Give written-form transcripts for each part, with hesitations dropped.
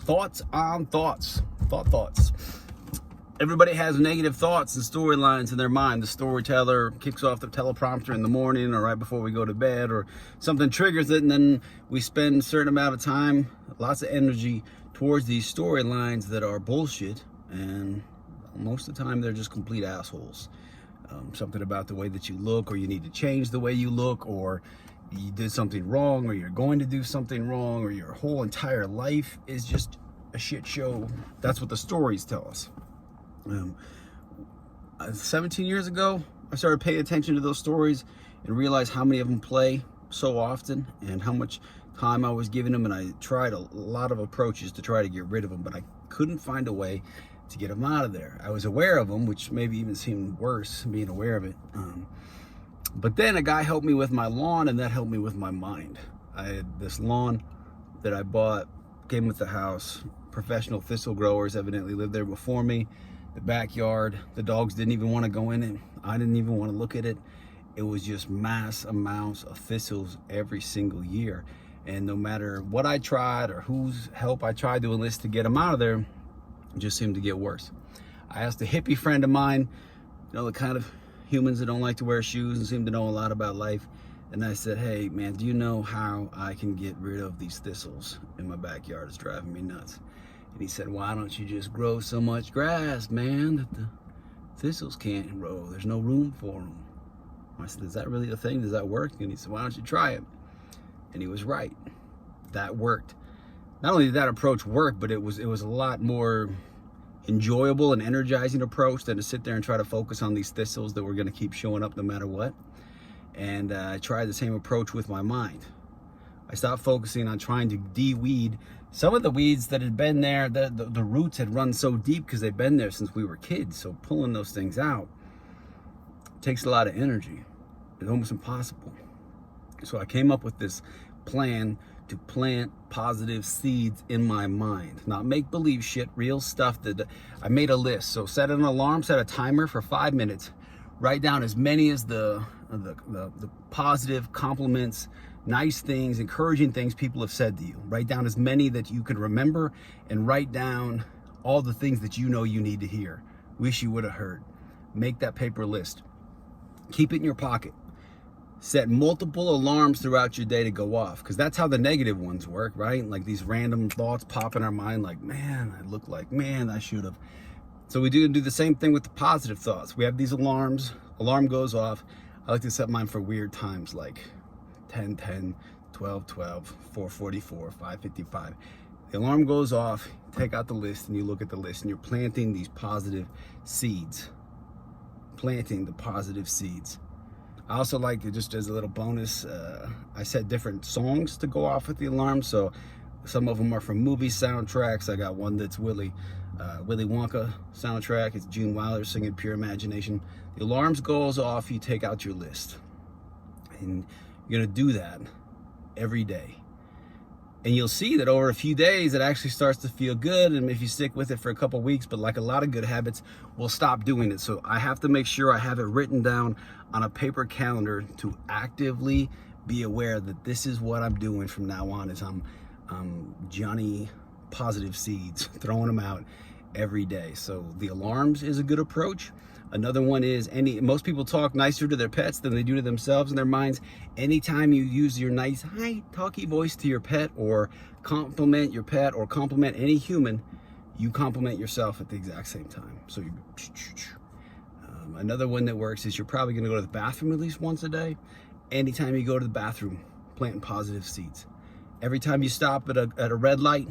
thoughts on thoughts. Thoughts. Everybody has negative thoughts and storylines in their mind. The storyteller kicks off the teleprompter in the morning or right before we go to bed, or something triggers it, and then we spend a certain amount of time, lots of energy towards these storylines that are bullshit, and most of the time they're just complete assholes. Something about the way that you look, or you need to change the way you look, or you did something wrong, or you're going to do something wrong, or your whole entire life is just a shit show. That's what the stories tell us. 17 years ago, I started paying attention to those stories and realized how many of them play so often and how much time I was giving them. And I tried a lot of approaches to try to get rid of them, but I couldn't find a way to get them out of there. I was aware of them, which maybe even seemed worse, being aware of it. But then a guy helped me with my lawn, and that helped me with my mind. I had this lawn that I bought, came with the house. Professional thistle growers evidently lived there before me. The backyard, the dogs didn't even want to go in it. I didn't even want to look at it. It was just mass amounts of thistles every single year. And no matter what I tried or whose help I tried to enlist to get them out of there, it just seemed to get worse. I asked a hippie friend of mine, the kind of humans that don't like to wear shoes and seem to know a lot about life. And I said, hey man, do you know how I can get rid of these thistles in my backyard? It's driving me nuts. And he said, why don't you just grow so much grass, man, that the thistles can't grow? There's no room for them. I said, is that really a thing? Does that work? And he said, why don't you try it? And he was right. That worked. Not only did that approach work, but it was a lot more enjoyable and energizing approach than to sit there and try to focus on these thistles that were going to keep showing up no matter what. And I tried the same approach with my mind. I stopped focusing on trying to de-weed some of the weeds that had been there. The roots had run so deep because they've been there since we were kids. So pulling those things out takes a lot of energy. It's almost impossible. So I came up with this plan to plant positive seeds in my mind. Not make-believe shit, real stuff. That I made a list. So set an alarm, set a timer for 5 minutes. Write down as many as the positive compliments, nice things, encouraging things people have said to you. Write down as many that you can remember, and write down all the things that you know you need to hear. Wish you would have heard. Make that paper list. Keep it in your pocket. Set multiple alarms throughout your day to go off, because that's how the negative ones work, right? Like these random thoughts pop in our mind like, man, I look like, man, I should have. So we do the same thing with the positive thoughts. We have these alarms. Alarm goes off. I like to set mine for weird times like 10:10, 12:12, 4:44, 5:55. The alarm goes off, take out the list, and you look at the list, and you're planting these positive seeds. Planting the positive seeds. I also like to, just as a little bonus, I set different songs to go off with the alarm. So some of them are from movie soundtracks. I got one that's Willy Wonka soundtrack. It's Gene Wilder singing Pure Imagination. The alarms goes off, you take out your list. And you're gonna do that every day. And you'll see that over a few days, it actually starts to feel good. And if you stick with it for a couple weeks, but like a lot of good habits, we'll stop doing it. So I have to make sure I have it written down on a paper calendar to actively be aware that this is what I'm doing from now on, is I'm Johnny Positive Seeds, throwing them out every day. So the alarms is a good approach. Another one is most people talk nicer to their pets than they do to themselves in their minds. Anytime you use your nice, hi, talky voice to your pet, or compliment your pet, or compliment any human, you compliment yourself at the exact same time. So you, another one that works is you're probably gonna go to the bathroom at least once a day. Anytime you go to the bathroom, planting positive seeds. Every time you stop at a red light,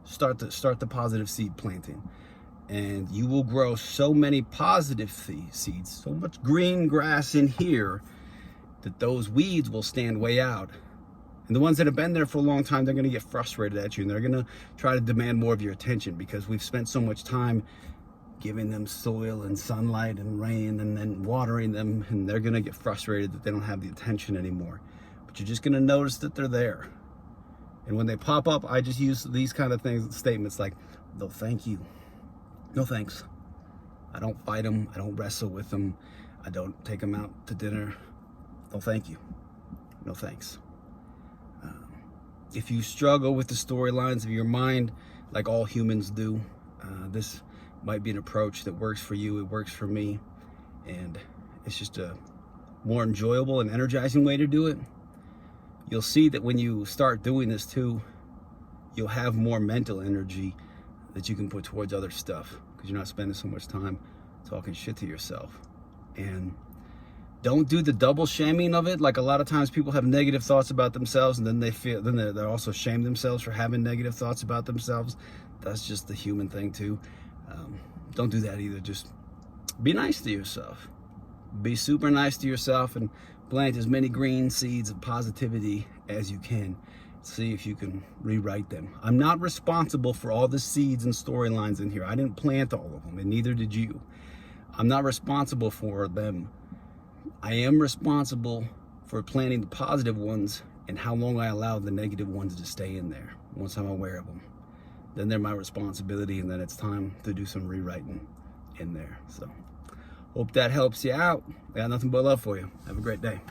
start the positive seed planting. And you will grow so many positive seeds, so much green grass in here, that those weeds will stand way out. And the ones that have been there for a long time, they're gonna get frustrated at you, and they're gonna try to demand more of your attention, because we've spent so much time giving them soil and sunlight and rain and then watering them, and they're gonna get frustrated that they don't have the attention anymore. But you're just gonna notice that they're there. And when they pop up, I just use these kind of statements like, no thank you, no thanks. I don't fight them, I don't wrestle with them, I don't take them out to dinner. No thank you, no thanks. If you struggle with the storylines of your mind, like all humans do. This might be an approach that works for you, it works for me, and it's just a more enjoyable and energizing way to do it. You'll see that when you start doing this too, you'll have more mental energy that you can put towards other stuff, because you're not spending so much time talking shit to yourself. And don't do the double shaming of it. Like a lot of times people have negative thoughts about themselves, and then they also shame themselves for having negative thoughts about themselves. That's just the human thing too. Don't do that either. Just be nice to yourself. Be super nice to yourself and plant as many green seeds of positivity as you can. See if you can rewrite them. I'm not responsible for all the seeds and storylines in here. I didn't plant all of them, and neither did you. I'm not responsible for them. I am responsible for planting the positive ones and how long I allow the negative ones to stay in there. Once I'm aware of them, then they're my responsibility, and then it's time to do some rewriting in there. So hope that helps you out. I got nothing but love for you. Have a great day.